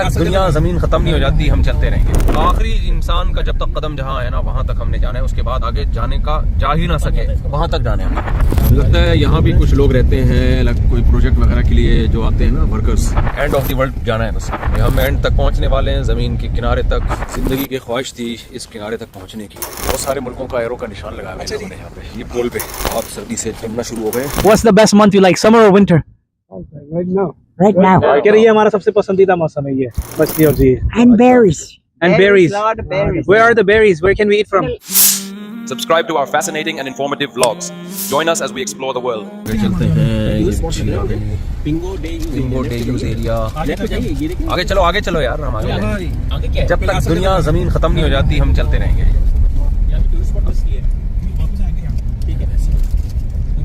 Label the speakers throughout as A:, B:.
A: तक दुनिया जमीन खत्म नहीं हो जाती हम चलते रहेंगे। आखिरी इंसान का जब तक कदम जहाँ है ना वहाँ तक हमने जाना है, उसके बाद आगे जाने का जा ही ना सके वहाँ तक जाने हमें। लगता है यहाँ भी कुछ लोग रहते हैं कोई प्रोजेक्ट वगैरह के लिए जो आते हैं ना workers. End of the world जाना है बस, हम एंड तक पहुँचने वाले हैं, जमीन के किनारे तक। जिंदगी की ख्वाहिश थी इस किनारे तक पहुँचने की। बहुत सारे मुल्कों का एरो का निशान लगाया है लोगों ने यहाँ पे। ये पोल पे बहुत सर्दी से जमना शुरू हो गए।
B: What's the best month you like, summer or winter?
C: Right now.
B: Right now.
C: कह रही है हमारा सबसे पसंदीदा मौसम है ये मछली और जी।
B: And berries.
C: And berries. Where are the berries? Where can we eat from?
A: Subscribe to our fascinating and informative vlogs. Join us as we explore the world. चलते हैं बिंगो डे यूज एरिया। आगे चलो यार, हम आगे। जब तक दुनिया जमीन खत्म नहीं हो जाती हम चलते रहेंगे।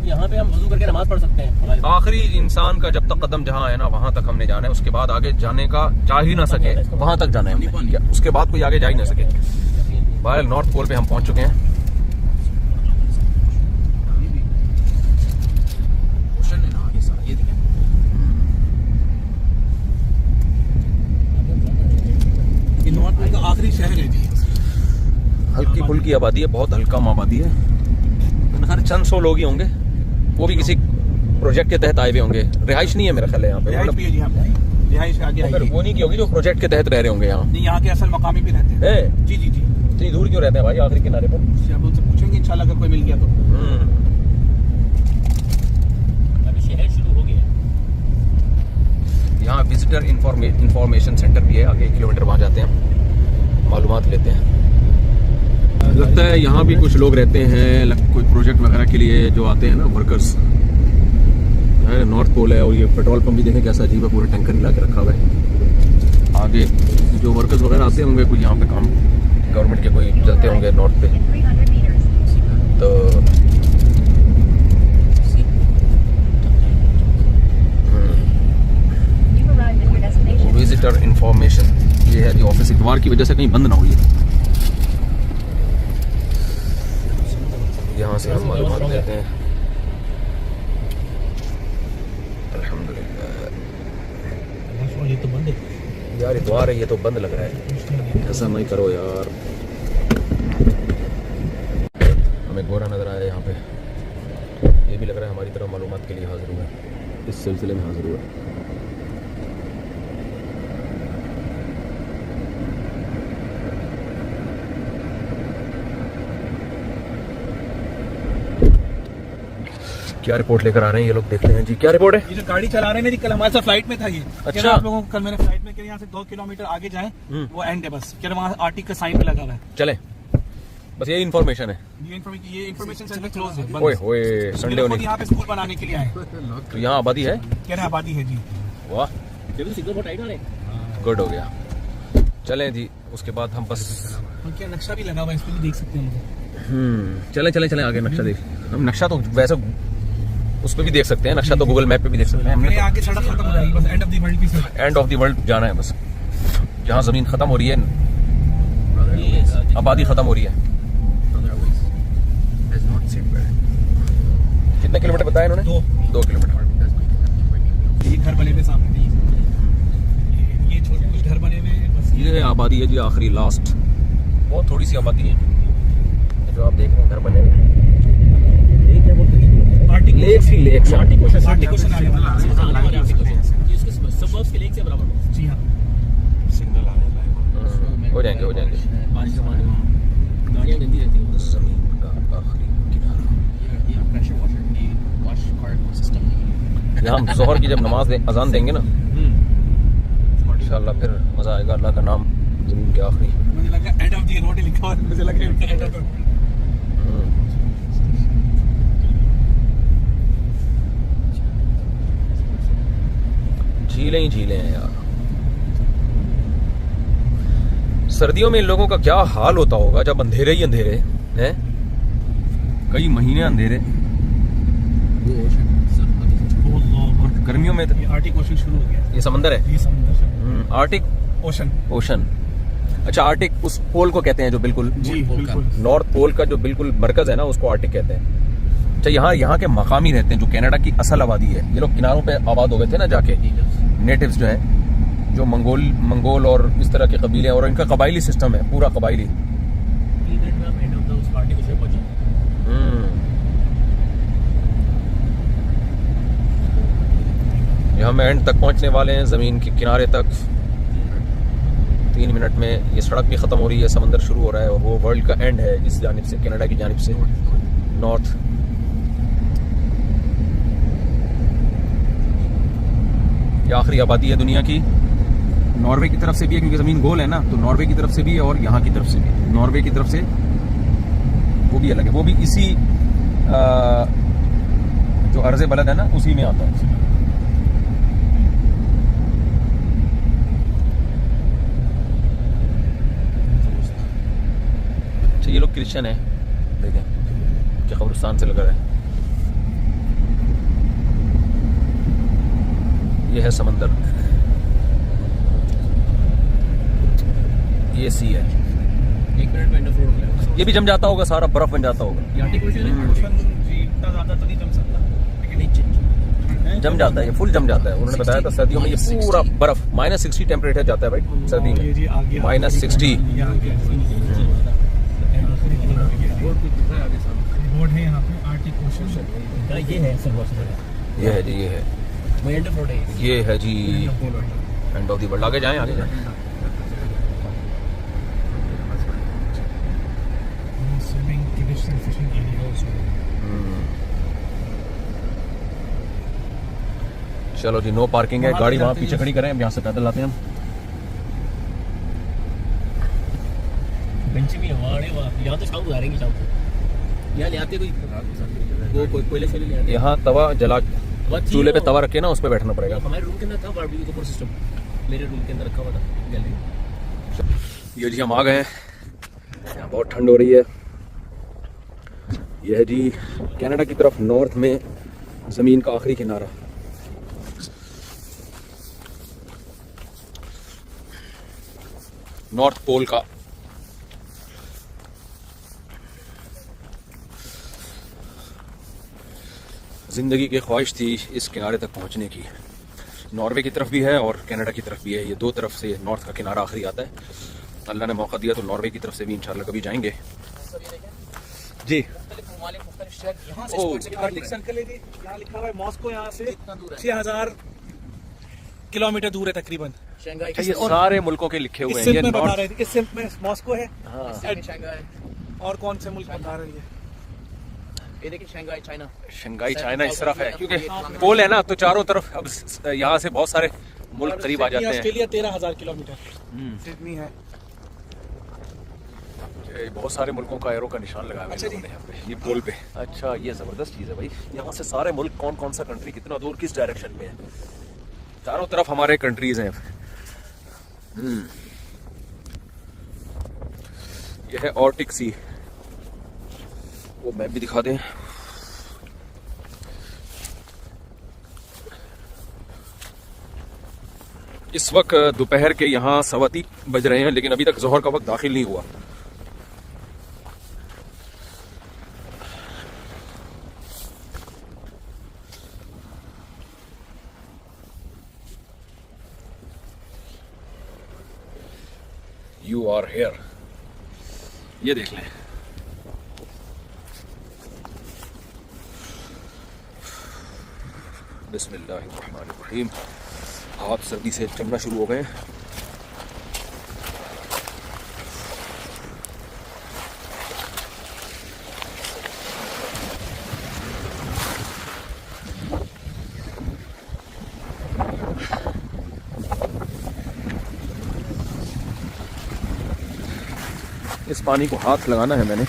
D: यहाँ पे हम वुज़ू करके नमाज पढ़ सकते हैं।
A: आखिरी इंसान का जब तक कदम जहाँ है ना वहाँ तक हमने जाना है, उसके बाद आगे जाने का जा ही ना सके वहाँ तक जाना है हमने। उसके बाद कोई आगे जा ही ना सके। बाहर नॉर्थ पोल पे हम पहुँच चुके हैं।
D: नॉर्थ पोल का आखिरी शहर है जी।
A: हल्की फुल्की आबादी है, बहुत हल्का आबादी है। हर चंद 100 लोग ही होंगे, वो भी किसी प्रोजेक्ट के तहत आए हुए होंगे। रिहाइश नहीं है मेरा ख्याल है यहाँ पे।
D: रिहाइश आगे
A: वो नहीं की होगी जो प्रोजेक्ट के तहत रह रहे होंगे यहाँ।
D: नहीं, यहाँ के असल मकामी भी रहते हैं। जी।
A: इतनी दूर क्यों रहते हैं भाई आखिरी किनारे पर?
D: अब उनसे पूछेंगे इंशाल्लाह अगर कोई मिल गया तो। अभी शहर शुरू हो गया।
A: यहाँ विजिटर इंफॉर्मेशन सेंटर भी है, आगे 1 किलोमीटर वहाँ जाते हैं, मालूमात लेते हैं। लगता है यहाँ भी कुछ लोग रहते हैं कोई प्रोजेक्ट वगैरह के लिए जो आते हैं ना वर्कर्स। नॉर्थ पोल है और ये पेट्रोल पंप भी देखें कैसा अजीब है, पूरा टैंकर हिला के रखा हुआ है। आगे जो वर्कर्स वगैरह आते होंगे कुछ यहाँ पे काम गवर्नमेंट के कोई जाते होंगे नॉर्थ पे। तो विजिटर इंफॉर्मेशन ये है जो ऑफिस इतवार की वजह से कहीं बंद ना हुई है। यहाँ से हम मालूमात लेते हैं। अल्हम्दुलिल्लाह।
D: ये तो बंद है
A: यार, इतवार है, ये तो बंद लग रहा है। ऐसा नहीं करो यार। हमें गोरा नजर आया यहाँ पे। ये भी लग रहा है हमारी तरफ मालूमात के लिए हाजिर हुआ है, इस सिलसिले में हाजिर हुआ है। क्या रिपोर्ट लेकर आ रहे हैं ये लोग, देखते हैं जी क्या रिपोर्ट है।
D: ये जो गाड़ी चला रहे हैं जी, कल हमारे साथ फ्लाइट में था ये।
A: अच्छा।
D: आप लोगों को कल मेरे फ्लाइट में कह यहाँ से 2 किलोमीटर आगे जाएं, वो एंड है बस। कह वहाँ आर्टिक का साइन पे लगा हुआ है।
A: चले, बस ये इन्फॉर्मेशन है।
D: ये इन्फॉर्मेशन सेंटर क्लोज है।
A: ओए होए, संडे होने
D: यहाँ पे स्कूल बनाने के लिए आए।
A: तो यहाँ आबादी है?
D: कह रहे आबादी है जी।
A: वाह, गुड हो गया। चलें जी, उसके बाद हम बस
D: क्या नक्शा भी लगा हुआ है, इस पर भी देख सकते हैं।
A: चले आगे नक्शा देख। हम नक्शा तो वैसे उस पर भी देख सकते हैं, नक्शा तो गूगल मैप पे भी देख सकते हैं। हमने
D: आगे सड़क खत्म हो जाएगी, बस एंड ऑफ द वर्ल्ड की तरफ।
A: एंड ऑफ द वर्ल्ड जाना है बस, जहाँ जमीन खत्म हो रही है, आबादी खत्म हो रही है। कितने किलोमीटर बताया इन्होंने? 2 किलोमीटर।
D: ये घर बने हुए सामने थे, ये छोटे कुछ घर बने हुए हैं बस।
A: ये आबादी है जी आखिरी लास्ट, बहुत थोड़ी सी आबादी है जो आप देख रहे हैं घर बने हुए। लेक्स ही लेक्स,
D: आर्टिक ओशन आने वाला है। इसके सबर्ब्स के लेक से बराबर है। जी हाँ, सिग्नल आने वाला है।
A: हो जाएंगे
D: बारिश के पानी में गाड़ियाँ गंदी रहती हैं।
A: जमीन का आखिरी किनारा।
D: ये प्रेशर वॉश कार सिस्टम।
A: यहाँ हम जोहर की जब नमाज अजान देंगे ना, इंशाल्लाह फिर मजा आएगा। अल्लाह का नाम जमीन के आखिरी।
D: मुझे लगा एंड ऑफ द रोड लिखा हुआ है, मुझे लगा एंड ऑफ द। झीलें हैं यार। सर्दियों में इन लोगों का क्या हाल होता होगा जब अंधेरे ही अंधेरे हैं, कई महीने अंधेरे। और गर्मियों में ये आर्टिक ओशन शुरू हो गया।
A: ये समंदर है,
D: ये समंदर
A: आर्टिक ओशन। अच्छा, आर्टिक उस पोल को कहते हैं जो बिल्कुल नॉर्थ पोल का जो बिल्कुल मरकज है ना, उसको आर्टिक कहते हैं। अच्छा, यहाँ के मकामी रहते हैं जो कनाडा की असल आबादी है। ये लोग किनारों पे आबाद हो गए थे ना जाके, नेटिव्स जो हैं जो मंगोल और इस तरह के कबीले और इनका कबायली सिस्टम है, पूरा कबायली।
D: 3 मिनट में आप एंड ऑफ द उस पार्टी को से पहुंच जाएंगे।
A: यहाँ हम एंड तक पहुंचने वाले हैं, ज़मीन के किनारे तक। 3 मिनट में ये सड़क भी ख़त्म हो रही है, समंदर शुरू हो रहा है और वो वर्ल्ड का एंड है इस जानिब से, कनाडा की जानिब से नॉर्थ। ये आखिरी आबादी है दुनिया की। नॉर्वे की तरफ से भी है क्योंकि ज़मीन गोल है ना, तो नॉर्वे की तरफ से भी है और यहाँ की तरफ से भी। नॉर्वे की तरफ से वो भी अलग है, वो भी इसी जो अर्ज़े बलद है ना उसी में आता है। अच्छा ये लोग क्रिश्चियन है, देखें क्या कब्रिस्तान से लग रहा है। ये है समंदर, ये सी है।
D: 1 मिनट में एंड ऑफ रोड हो जाएगा।
A: ये भी जम जाता होगा, सारा बर्फ बन जाता होगा।
D: ये आर्टिकुलेशन है, इतना ज्यादा तो नहीं जम सकता, लेकिन नहीं
A: जम जाता है, ये फुल जम जाता है। उन्होंने बताया था सर्दियों में ये पूरा बर्फ -60 टेम्परेचर जाता है भाई सर्दी में, -60।
C: बोर्ड है यहाँ पे आर्टिकुलेशन।
D: ये है सर बहुत
A: ये है जी, ये है,
D: वो एंड ऑफ रोड है।
A: ये है जी एंड ऑफ द वर्ल्ड। आगे जाएं, आगे जाएं।
C: Swimming, traditional fishing area also.
A: चलो जी, नो पार्किंग है, गाड़ी वहाँ पीछे खड़ी करें, हम यहाँ से पैदल आते हैं। हम
D: बेंच भी है वहाँ, अरे वाह, यहाँ तो शाम को आ रहेंगे, शाम को यहाँ ले आते कोई वो कोयले से ले आते।
A: यहाँ तवा जला, चूल्हे पे तवा रखे ना, उस पे बैठना पड़ेगा।
D: हमारे रूम के अंदर था बारबेक्यू का सिस्टम, मेरे रूम के अंदर रखा हुआ था गैलरी।
A: ये जी हम आ गए हैं, यहाँ बहुत ठंड हो रही है। यह है जी कनाडा की तरफ नॉर्थ में ज़मीन का आखिरी किनारा। नॉर्थ पोल का। ज़िंदगी की ख्वाहिश थी इस किनारे तक पहुंचने की। नॉर्वे की तरफ भी है और कनाडा की तरफ भी है, ये दो तरफ से नॉर्थ का किनारा आखिरी आता है। अल्लाह ने मौका दिया तो नॉर्वे की तरफ से भी इंशाल्लाह कभी जाएंगे जी।
C: यहाँ लिखा हुआ है मॉस्को, यहाँ से 6000 किलोमीटर दूर है तकरीबन।
A: ये सारे मुल्कों के लिखे हुए हैं। ये
C: बता रहे थे, इस सिंध में मॉस्को है।
A: हाँ।
C: और कौन से मुल्क बता रही है?
D: ये देखिए शंघाई चाइना,
A: शंघाई चाइना इस तरफ है क्योंकि पोल है ना, तो चारों तरफ अब यहाँ से बहुत सारे मुल्क करीब आ जाते हैं।
C: ऑस्ट्रेलिया 13000 किलोमीटर सिडनी है।
A: बहुत सारे मुल्कों का एरो का निशान लगाया हुआ है यहाँ पे, ये पोल पे। अच्छा, ये जबरदस्त चीज़ है भाई। यहाँ से सारे मुल्क कौन कौन सा कंट्री कितना दूर किस डायरेक्शन में है, चारों तरफ हमारे कंट्रीज हैं। यह है आर्टिक सी, वो मैप भी दिखा दें। इस वक्त दोपहर के यहाँ 3:15 बज रहे हैं, लेकिन अभी तक जोहर का वक्त दाखिल नहीं हुआ। यू आर हेयर, ये देख लें। बिस्मिल्लाहिर्रहमानिर्रहीम। हाथ सर्दी से जमना शुरू हो गए। इस पानी को हाथ लगाना है मैंने।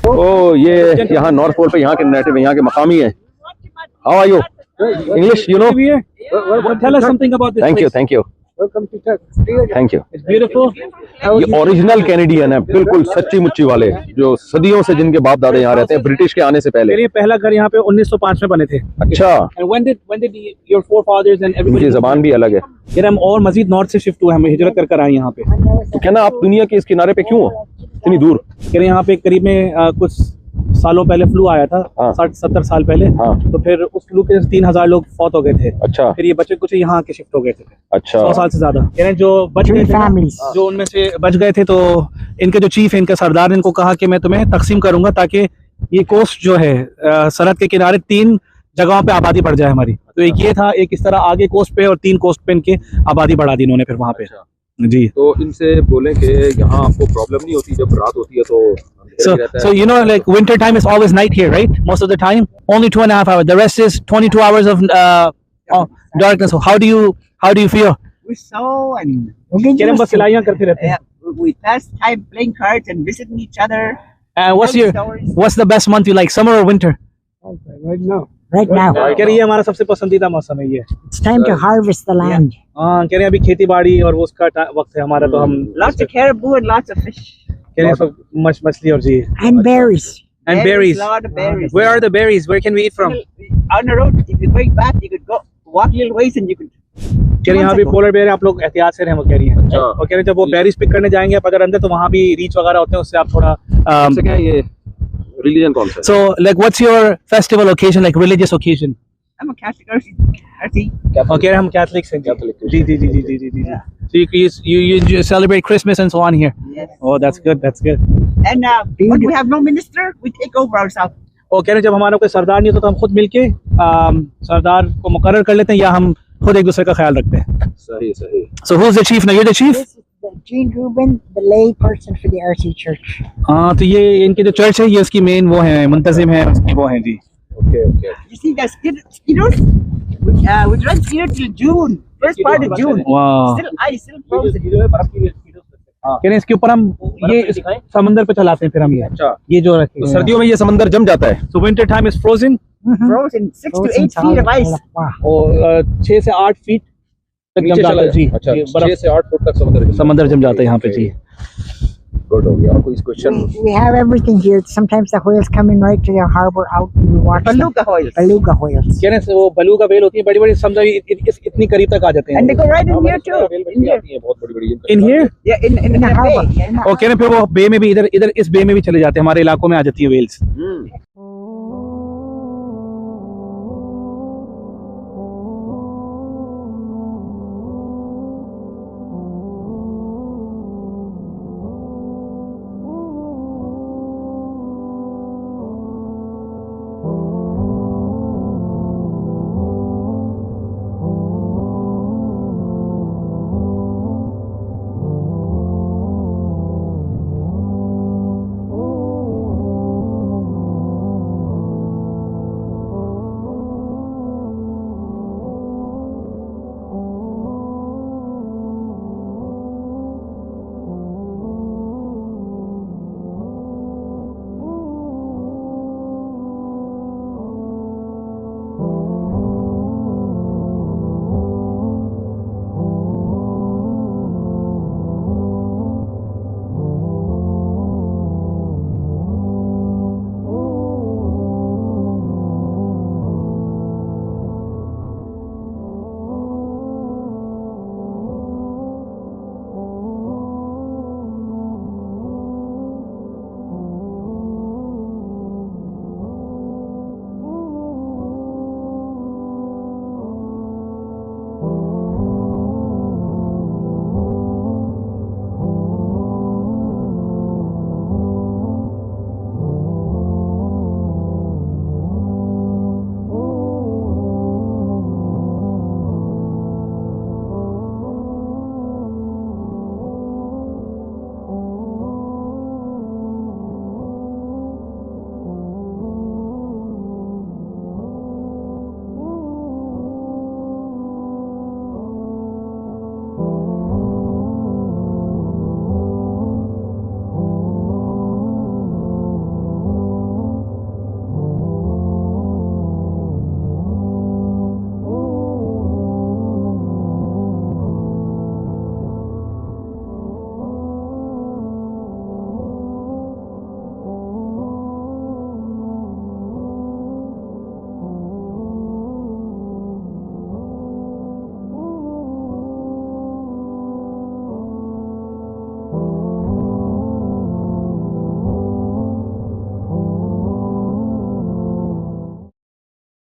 A: ओ, ये यहाँ नॉर्थ पोल पे यहाँ के नेटिव, यहाँ के मकामी है। How are you? English you know?
C: Tell us something about this
A: thank you,
C: place.
A: Thank you,
C: Welcome to Turkey.
A: Thank you.
C: It's beautiful.
A: ये ओरिजिनल कैनेडियन है, बिल्कुल सच्ची मुच्ची वाले, जो सदियों से जिनके बाप दादे यहाँ रहते हैं, ब्रिटिश के आने से पहले।
C: मेरे पहला घर यहाँ पे 1905 में बने थे।
A: अच्छा,
C: And when did your forefathers and everybody?
A: इनकी जबान भी अलग है।
C: फिर हम और मजीद नॉर्थ से शिफ्ट हुए, हम हिजरत कर आए यहाँ पे।
A: तो कहना आप दुनिया के इस किनारे पे क्यों हो इतनी दूर?
C: फिर यहाँ पे करीब में कुछ सालों पहले फ्लू आया था,
A: हाँ।
C: 60-70 साल पहले।
A: हाँ।
C: तो फिर उस फ्लू के 3000 लोग फौत हो गए थे।
A: अच्छा
C: फिर ये बच्चे कुछ यहाँ के शिफ्ट हो गए थे,
A: अच्छा
C: 100 साल से ज्यादा। कह रहे हैं जो बच गए थे ना,
B: families.
C: जो उनमें से बच गए थे, तो इनके जो चीफ है, इनका सरदार ने इनको कहा कि मैं तुम्हें तकसीम करूंगा ताकि ये कोस्ट जो है सरहद के किनारे 3 जगहों पे आबादी बढ़ जाए हमारी। तो एक ये था, एक इस तरह आगे कोस्ट पे, और 3 कोस्ट पे इनके आबादी बढ़ा दी इन्होंने फिर वहाँ पे।
A: अच्छा।
C: जी।
A: तो इनसे बोलें कि यहाँ आपको प्रॉब्लम नहीं होती जब रात होती है तो
B: So you know, like winter time is always night here, right? Most of the time, only 2.5 hours. The rest is 22 hours of darkness. So how do you feel?
E: We're so and
C: कह रहे हैं बस सिलाइयाँ करते रहते हैं।
E: we pass time playing cards and visiting each other.
B: What's the best month you like, summer or winter?
F: Right now.
C: कह रही है हमारा सबसे पसंदीदा मौसम है ये।
F: It's time to harvest the land.
C: हाँ, कह रहे हैं अभी खेती बाड़ी और वो उसका वक्त है हमारा, तो हम
E: Lots of caribou and lots of fish.
C: कह रहे हैं सब मछली और जी।
F: And berries.
C: And berries.
E: A lot of berries.
C: Where are the berries? Where can we eat from?
E: On the road, if you're going back, you could go walk a little ways and you could.
C: कह रही हैं यहाँ भी polar bear है, आप लोग एहतियात से रहें, वो कह रही हैं।
A: अच्छा।
C: और कह रहे हैं जब वो बेरीज पिक करने जाएंगे आप अगर अंदर, तो वहाँ भी रीच वगैरह होते हैं, उससे आप थोड़ा
A: इससे क्या है ये रिलीजन कौन सा है?
B: So, like, what's your festival occasion, like religious occasion?
E: I'm a Catholic RC.
C: और कह रहे हैं हम कैथलिक्स हैं। जी जी जी जी जी जी जी।
B: So you celebrate Christmas and so on here.
E: Yes.
C: Oh, that's good, that's good.
E: And when we have no minister, we take over ourselves.
C: और कह रहे हैं जब हमारा कोई सरदार नहीं होता तो हम खुद मिलके सरदार को मुकर्रर कर लेते हैं, या हम खुद एक दूसरे का ख्याल रखते हैं।
A: सही सही।
B: So who's the chief now? You're the chief?
F: This is Gene Rubin, the lay person for the RC Church.
C: हाँ, तो ये इनकी जो चर्च है, ये इसकी मेन वो है, मुंतजिम है, वो है जी।
A: Okay okay.
E: You see the mosquitoes? We run mosquito till June, first part of June.
C: वाह।
E: Still ice, still frozen.
C: कह रहे हैं इसके ऊपर हम ये समंदर पे चलाते हैं फिर हम ये।
A: अच्छा।
C: ये जो रखे
A: तो सर्दियों में ये समंदर जम जाता है।
C: So winter time is frozen,
E: Frozen, 6 to
F: Frozen
E: 8 feet of ice.
F: solid. Wow.
C: और 6 से 8 फीट तक जम
A: नीचे
C: जाता
A: चला
C: है जी।
A: अच्छा
C: ये
A: 6 से 8 फुट तक
C: समंदर जम जाता है यहाँ पे जी।
A: गुड हो गया। और कोई question?
F: We have everything here. Sometimes the whales come in right to the harbor out and we watch them.
E: Beluga whales.
F: Beluga whales.
C: कह रहे हैं वो बलूगा वेल होती है, बड़ी बड़ी, समझो इतनी करीब तक आ जाते
E: And they
C: हैं।
E: go right in here too. In here.
A: बहुत बड़ी बड़ी
C: In here?
E: Yeah, in
F: In the
E: the
F: harbor.
E: bay.
F: In the
C: और कह रहे हैं फिर वो बे में भी, इधर इस बे में भी चले जाते हैं, हमारे इलाकों में आ जाती है वेल्स।